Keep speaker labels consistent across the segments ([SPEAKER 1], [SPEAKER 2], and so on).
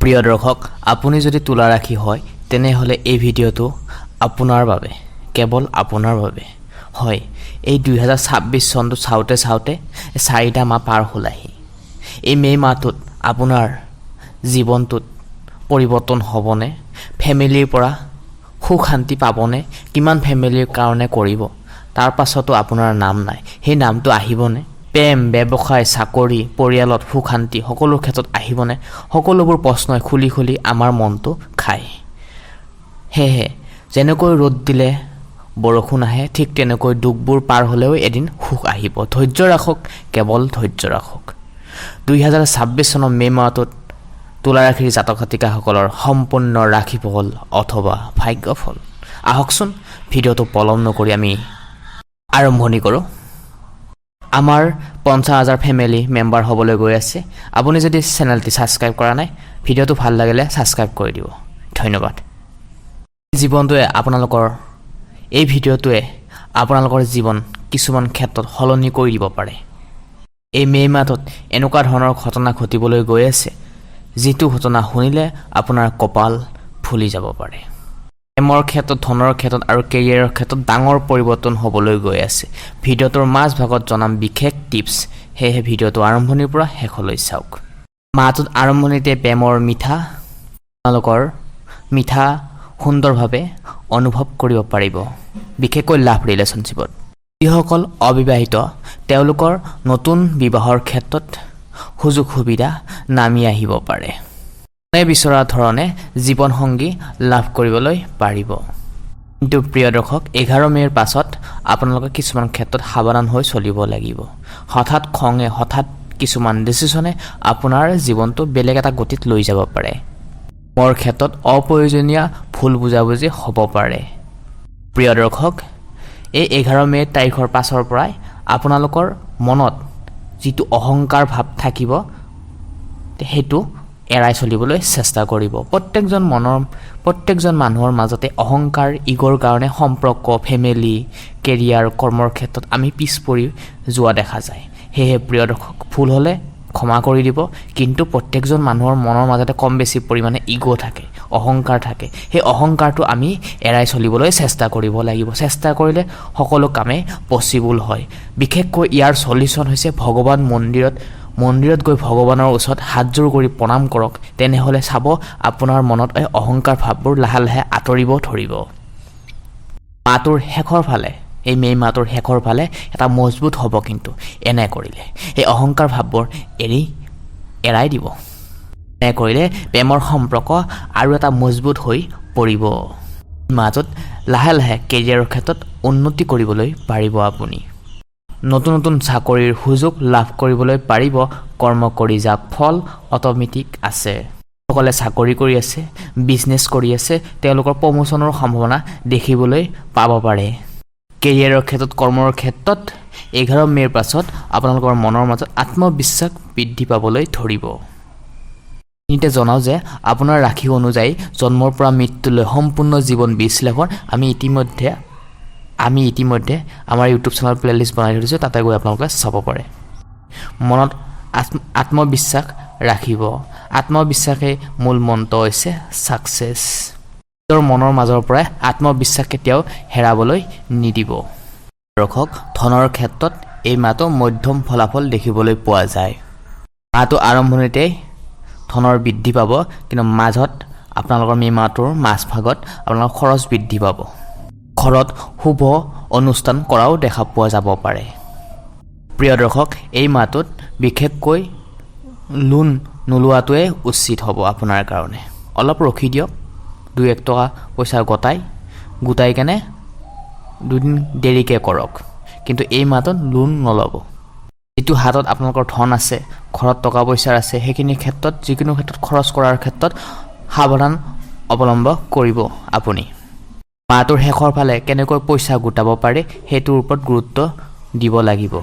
[SPEAKER 1] প্ৰিয় দৰ্শক, আপুনি যদি তুলা ৰাশি হয় তেনেহ'লে এই ভিডিঅ'টো আপোনাৰ বাবে, কেৱল আপোনাৰ বাবে। হয়, এই 2026 চনটো চাওঁতে 4টা মাহ পাৰ হ'লাহি। এই মে' মাহটোত আপোনাৰ জীৱনটোত পৰিৱৰ্তন হ'বনে? ফেমিলিৰ পৰা সুখ শান্তি পাবনে? কিমান ফেমিলিৰ কাৰণে কৰিব? তাৰ পাছতো আপোনাৰ নাম নাই, সেই নামটো আহিবনে? প্ৰেম, ব্যৱসায়, চাকৰি, পৰিয়ালত সুখ শান্তি সকলো ক্ষেত্ৰত আহিবনে? সকলোবোৰ প্ৰশ্নই খুলি আমাৰ মনটো খায়। সেয়েহে যেনেকৈ ৰ'দ দিলে বৰষুণ আহে, ঠিক তেনেকৈ দুখবোৰ পাৰ হ'লেও এদিন সুখ আহিব। ধৈৰ্য ৰাখক, কেৱল ধৈৰ্য ৰাখক। 2026 চনৰ মে' মাহটোত তুলা ৰাশিৰ জাতক জাতিকাসকলৰ সম্পূৰ্ণ ৰাশিফল অথবা ভাগ্যফল। আহকচোন ভিডিঅ'টো পলম নকৰি আমি আৰম্ভণি কৰোঁ। আমাৰ 50,000 ফেমিলি মেম্বাৰ হ'বলৈ গৈ আছে। আপুনি যদি চেনেলটি ছাবস্ক্ৰাইব কৰা নাই, ভিডিঅ'টো ভাল লাগিলে ছাবস্ক্ৰাইব কৰি দিব। ধন্যবাদ। জীৱনটোৱে এই ভিডিঅ'টোৱে আপোনালোকৰ জীৱন কিছুমান ক্ষেত্ৰত সলনি কৰি দিব পাৰে। এই মে' মাহটোত এনেকুৱা ধৰণৰ ঘটনা ঘটিবলৈ গৈ আছে, যিটো ঘটনা শুনিলে আপোনাৰ কপাল ফুলি যাব পাৰে। প্ৰেমৰ ক্ষেত্ৰত, ধনৰ ক্ষেত্ৰত আৰু কেৰিয়াৰৰ ক্ষেত্ৰত ডাঙৰ পৰিৱৰ্তন হ'বলৈ গৈ আছে। ভিডিঅ'টোৰ মাজভাগত জনাম বিশেষ টিপছ, সেয়েহে ভিডিঅ'টো আৰম্ভণিৰ পৰা শেষলৈ চাওক। মাহটোত আৰম্ভণিতে প্ৰেমৰ আপোনালোকৰ মিঠা সুন্দৰভাৱে অনুভৱ কৰিব পাৰিব, বিশেষকৈ লাভ ৰিলেশ্যনশ্বিপত। যিসকল অবিবাহিত তেওঁলোকৰ নতুন বিবাহৰ ক্ষেত্ৰত সুযোগ সুবিধা নামি আহিব পাৰে। বিচৰা ধৰণে জীৱনসংগী লাভ কৰিবলৈ পাৰিব। কিন্তু প্ৰিয় দৰ্শক, 11 মে'ৰ পাছত আপোনালোকে কিছুমান ক্ষেত্ৰত সাৱধান হৈ চলিব লাগিব। হঠাৎ খঙে, হঠাৎ কিছুমান ডিচিশ্যনে আপোনাৰ জীৱনটো বেলেগ এটা গতিত লৈ যাব পাৰে। মোৰ ক্ষেত্ৰত অপ্ৰয়োজনীয় ভুল বুজাবুজি হ'ব পাৰে। প্ৰিয় দৰ্শক, এই 11 মে' তাৰিখৰ পাছৰ পৰাই আপোনালোকৰ মনত যিটো অহংকাৰ ভাৱ থাকিব সেইটো এৰাই চলিবলৈ চেষ্টা কৰিব। প্ৰত্যেকজন মানুহৰ মাজতে অহংকাৰ, ইগৰ কাৰণে সম্পৰ্ক, ফেমিলি, কেৰিয়াৰ, কৰ্মৰ ক্ষেত্ৰত আমি পিছ পৰি যোৱা দেখা যায়। সেয়েহে প্ৰিয় দৰ্শক, ভুল হ'লে ক্ষমা কৰি দিব। কিন্তু প্ৰত্যেকজন মানুহৰ মনৰ মাজতে কম বেছি পৰিমাণে ইগ' থাকে, অহংকাৰ থাকে। সেই অহংকাৰটো আমি এৰাই চলিবলৈ চেষ্টা কৰিব লাগিব। চেষ্টা কৰিলে সকলো কামেই পচিবল হয়। বিশেষকৈ ইয়াৰ সলিউশ্যন হৈছে ভগৱান মন্দিৰত গৈ ভগৱানৰ ওচৰত হাতযোৰ কৰি প্ৰণাম কৰক। তেনেহ'লে চাব আপোনাৰ মনত এই অহংকাৰ ভাৱবোৰ লাহে লাহে আঁতৰিব ধৰিব। মাহটোৰ শেষৰ ফালে, এই মে' মাহটোৰ শেষৰ ফালে এটা মজবুত হ'ব। কিন্তু এনে কৰিলে এই অহংকাৰ ভাৱবোৰ এৰাই দিব। এনে কৰিলে প্ৰেমৰ সম্পৰ্ক আৰু এটা মজবুত হৈ পৰিব। মাজত লাহে লাহে কেৰিয়াৰৰ ক্ষেত্ৰত উন্নতি কৰিবলৈ পাৰিব। আপুনি নতুন চাকৰিৰ সুযোগ লাভ কৰিবলৈ পাৰিব। কৰ্ম কৰি যাক, ফল অট'মেটিক আছে। সকলে চাকৰি কৰি আছে, বিজনেছ কৰি আছে, তেওঁলোকৰ প্ৰমোচনৰ সম্ভাৱনা দেখিবলৈ পাব পাৰে। কেৰিয়াৰৰ ক্ষেত্ৰত, কৰ্মৰ ক্ষেত্ৰত 11 মে'ৰ পাছত আপোনালোকৰ মনৰ মাজত আত্মবিশ্বাস বৃদ্ধি পাবলৈ ধৰিব। এইখিনিতে জনাওঁ যে আপোনাৰ ৰাশি অনুযায়ী জন্মৰ পৰা মৃত্যুলৈ সম্পূৰ্ণ জীৱন বিশ্লেষণ আমি ইতিমধ্যে আমাৰ ইউটিউব চেনেল প্লেলিষ্ট বনাই থৈছোঁ, তাতে গৈ আপোনালোকে চাব পাৰে। মনত আত্মবিশ্বাস ৰাখিব। আত্মবিশ্বাসেই মূল মন্ত্ৰ হৈছে ছাকচেছ। নিজৰ মনৰ মাজৰ পৰাই আত্মবিশ্বাস কেতিয়াও হেৰাবলৈ নিদিব। দৰ্শক, ধনৰ ক্ষেত্ৰত এই মাহটো মধ্যম ফলাফল দেখিবলৈ পোৱা যায়। মাহটো আৰম্ভণিতেই ধনৰ বৃদ্ধি পাব, কিন্তু মাজত আপোনালোকৰ মে' মাহটোৰ মাজভাগত আপোনালোকৰ খৰচ বৃদ্ধি পাব। ঘৰত শুভ অনুষ্ঠান কৰাও দেখা পোৱা যাব পাৰে। প্ৰিয় দৰ্শক, এই মাহটোত বিশেষকৈ লোন নোলোৱাটোৱে উচিত হ'ব আপোনাৰ কাৰণে। অলপ ৰখি দিয়ক, 2-1 টকা পইচা গোটাই কেনে 2 দিন দেৰিকৈ কৰক। কিন্তু এই মাহটোত লোন নল'ব। যিটো হাতত আপোনালোকৰ ধন আছে, ঘৰত টকা পইচা আছে, সেইখিনি ক্ষেত্ৰত যিকোনো ক্ষেত্ৰত খৰচ কৰাৰ ক্ষেত্ৰত সাৱধান অৱলম্বন কৰিব। আপুনি মাহটোৰ শেষৰ ফালে কেনেকৈ পইচা গোটাব পাৰে সেইটোৰ ওপৰত গুৰুত্ব দিব লাগিব।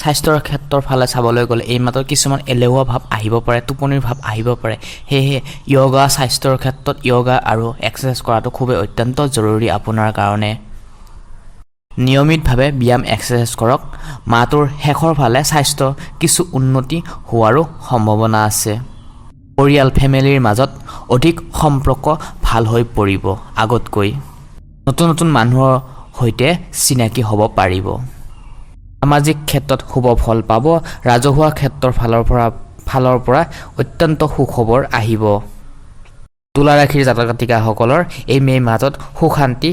[SPEAKER 1] স্বাস্থ্যৰ ক্ষেত্ৰৰ ফালে চাবলৈ গ'লে এই মাহটোত কিছুমান এলেহুৱা ভাৱ আহিব পাৰে, টোপনিৰ ভাৱ আহিব পাৰে। সেয়েহে স্বাস্থ্যৰ ক্ষেত্ৰত য়োগা আৰু এক্সাৰচাইজ কৰাটো খুবেই অত্যন্ত জৰুৰী আপোনাৰ কাৰণে। নিয়মিতভাৱে ব্যায়াম এক্সাৰচাইজ কৰক। মাহটোৰ শেষৰ ফালে স্বাস্থ্য কিছু উন্নতি হোৱাৰো সম্ভাৱনা আছে। পৰিয়াল ফেমিলিৰ মাজত অধিক সম্পৰ্ক ভাল হৈ পৰিব আগতকৈ নতুন নতুন মানুহৰ সৈতে চিনাকি হ'ব পাৰিব সামাজিক ক্ষেত্ৰত শুভ ফল পাব ৰাজহুৱা ক্ষেত্ৰৰ ফালৰ পৰা অত্যন্ত সুখবৰ আহিব তুলা ৰাশিৰ জাতক জাতিকাসকলৰ এই মে মাহত সুখ শান্তি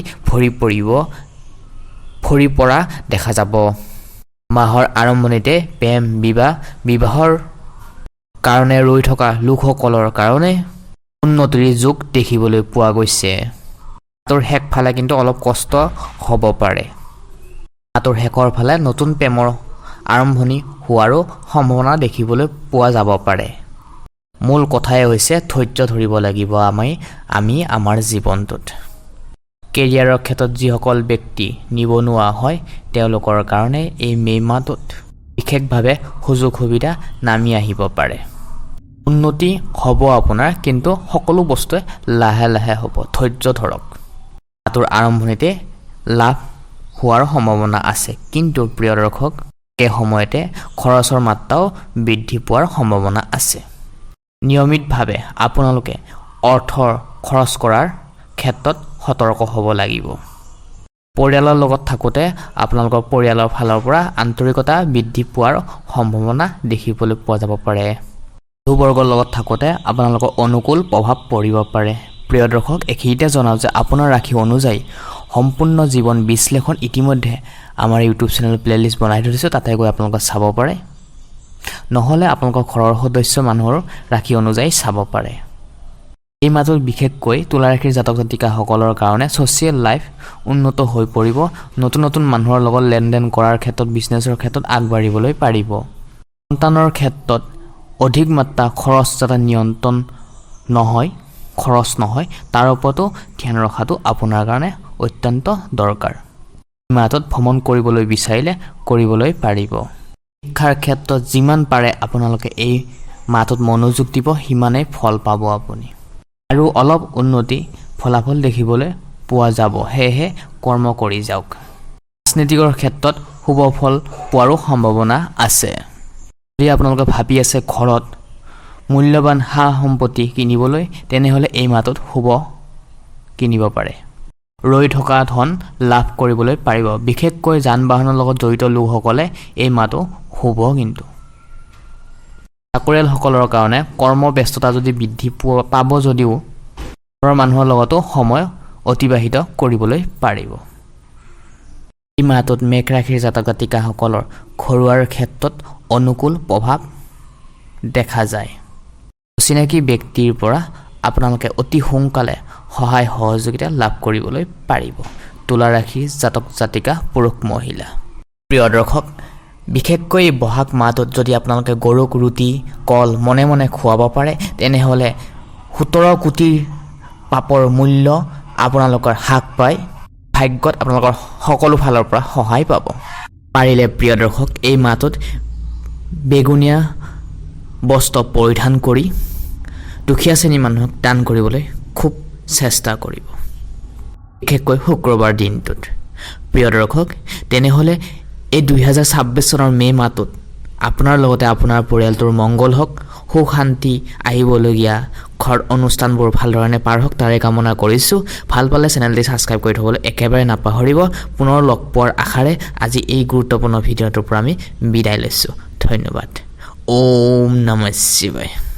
[SPEAKER 1] ভৰি পৰা দেখা যাব মাহৰ আৰম্ভণিতে প্ৰেম বিবাহৰ কাৰণে ৰৈ থকা লোকসকলৰ কাৰণে উন্নতিৰ যোগ দেখিবলৈ পোৱা গৈছে মাহটোৰ শেষ ফালে কিন্তু অলপ কষ্ট হ'ব পাৰে মাহটোৰ শেষৰ ফালে নতুন প্ৰেমৰ আৰম্ভণি হোৱাৰো সম্ভাৱনা দেখিবলৈ পোৱা যাব পাৰে মূল কথাই হৈছে ধৈৰ্য ধৰিব লাগিব আমি আমাৰ জীৱনটোত কেৰিয়াৰৰ ক্ষেত্ৰত যিসকল ব্যক্তি নিবনুৱা হয় তেওঁলোকৰ কাৰণে এই মে মাহটোত বিশেষভাৱে সুযোগ সুবিধা নামি আহিব পাৰে উন্নতি হ'ব আপোনাৰ কিন্তু সকলো বস্তুৱে লাহে লাহে হ'ব ধৈৰ্য ধৰক মাহটোৰ আৰম্ভণিতে লাভ হোৱাৰ সম্ভাৱনা আছে কিন্তু প্ৰিয় দৰ্শক এই সময়তে খৰচৰ মাত্ৰাও বৃদ্ধি পোৱাৰ সম্ভাৱনা আছে নিয়মিতভাৱে আপোনালোকে অৰ্থৰ খৰচ কৰাৰ ক্ষেত্ৰত সতৰ্ক হ'ব লাগিব পৰিয়ালৰ লগত থাকোঁতে আপোনালোকৰ পৰিয়ালৰ ফালৰ পৰা আন্তৰিকতা বৃদ্ধি পোৱাৰ সম্ভাৱনা দেখিবলৈ পোৱা যাব পাৰে বন্ধুবৰ্গৰ লগত থাকোঁতে আপোনালোকৰ অনুকূল প্ৰভাৱ পৰিব পাৰে প্ৰিয় দৰ্শক এইখিনিতে জনাওঁ যে আপোনাৰ ৰাশি অনুযায়ী সম্পূৰ্ণ জীৱন বিশ্লেষণ ইতিমধ্যে আমাৰ ইউটিউব চেনেল প্লেলিষ্ট বনাই থৈছোঁ তাতে গৈ আপোনালোকে চাব পাৰে নহ'লে আপোনালোকৰ ঘৰৰ সদস্য মানুহৰ ৰাশি অনুযায়ী চাব পাৰে এই মাহটোত বিশেষকৈ তুলা ৰাশিৰ জাতক জাতিকাসকলৰ কাৰণে ছ'চিয়েল লাইফ উন্নত হৈ পৰিব নতুন নতুন মানুহৰ লগত লেনদেন কৰাৰ ক্ষেত্ৰত বিজনেছৰ ক্ষেত্ৰত আগবাঢ়িবলৈ পাৰিব সন্তানৰ ক্ষেত্ৰত অধিক মাত্ৰা খৰচ যাতে নিয়ন্ত্ৰণ নহয় তাৰ ওপৰতো ধ্যান ৰখাটো আপোনাৰ কাৰণে অত্যন্ত দৰকাৰ এই মাহটোত ভ্ৰমণ কৰিবলৈ বিচাৰিলে কৰিবলৈ পাৰিব শিক্ষাৰ ক্ষেত্ৰত যিমান পাৰে আপোনালোকে এই মাহটোত মনোযোগ দিব সিমানেই ফল পাব আপুনি আৰু অলপ উন্নতি ফলাফল দেখিবলৈ পোৱা যাব সেয়েহে কৰ্ম কৰি যাওক ৰাজনীতিকৰ ক্ষেত্ৰত শুভ ফল পোৱাৰো সম্ভাৱনা আছে যদি আপোনালোকে ভাবি আছে ঘৰত মূল্যৱান সা সম্পত্তি কিনিবলৈ তেনেহ'লে এই মাহটোত শুভ কিনিব পাৰে ৰৈ থকা ধন লাভ কৰিবলৈ পাৰিব বিশেষকৈ যান বাহনৰ লগত জড়িত লোকসকলে এই মাহটো শুভ কিন্তু চাকৰিয়ালসকলৰ কাৰণে কৰ্মব্যস্ততা যদি বৃদ্ধি পাব যদিও ঘৰৰ মানুহৰ লগতো সময় অতিবাহিত কৰিবলৈ পাৰিব এই মাহটোত মেঘ ৰাশিৰ জাতক জাতিকাসকলৰ ঘৰুৱাৰ ক্ষেত্ৰত অনুকূল প্ৰভাৱ দেখা যায় অচিনাকি ব্যক্তিৰ পৰা আপোনালোকে অতি সোনকালে সহায় সহযোগিতা লাভ কৰিবলৈ পাৰিব তুলা ৰাশিৰ জাতক জাতিকা পুৰুষ মহিলা প্ৰিয় দৰ্শক বিশেষকৈ বহাগ মাহটোত যদি আপোনালোকে গৰুক ৰুটি কল মনে মনে খুৱাব পাৰে তেনেহ'লে 17 কোটিৰ পাপৰ মূল্য আপোনালোকৰ হ্ৰাস পায় ভাগ্যত আপোনালোকৰ সকলো ফালৰ পৰা সহায় পাব পাৰিলে প্ৰিয় দৰ্শক এই মাহটোত বেগুনীয়া বস্ত্ৰ পৰিধান কৰি দুখীয়া শ্ৰেণীৰ মানুহক দান কৰিবলৈ খুব চেষ্টা কৰিব বিশেষকৈ শুক্ৰবাৰ দিনটোত প্ৰিয় দৰ্শক তেনেহ'লে এই 2026 চনৰ মে মাহটোত আপোনাৰ লগতে আপোনাৰ পৰিয়ালটোৰ মংগল হওক সুখ শান্তি আহিবলগীয়া ঘৰ অনুষ্ঠানবোৰ ভালধৰণে পাৰ হওক তাৰে কামনা কৰিছোঁ ভাল পালে চেনেলটি ছাবস্ক্ৰাইব কৰি থ'বলৈ একেবাৰে নাপাহৰিব পুনৰ লগ পোৱাৰ আশাৰে আজি এই গুৰুত্বপূৰ্ণ ভিডিঅ'টোৰ পৰা আমি বিদায় লৈছোঁ ধন্যবাদ ওম নমঃ শিৱায়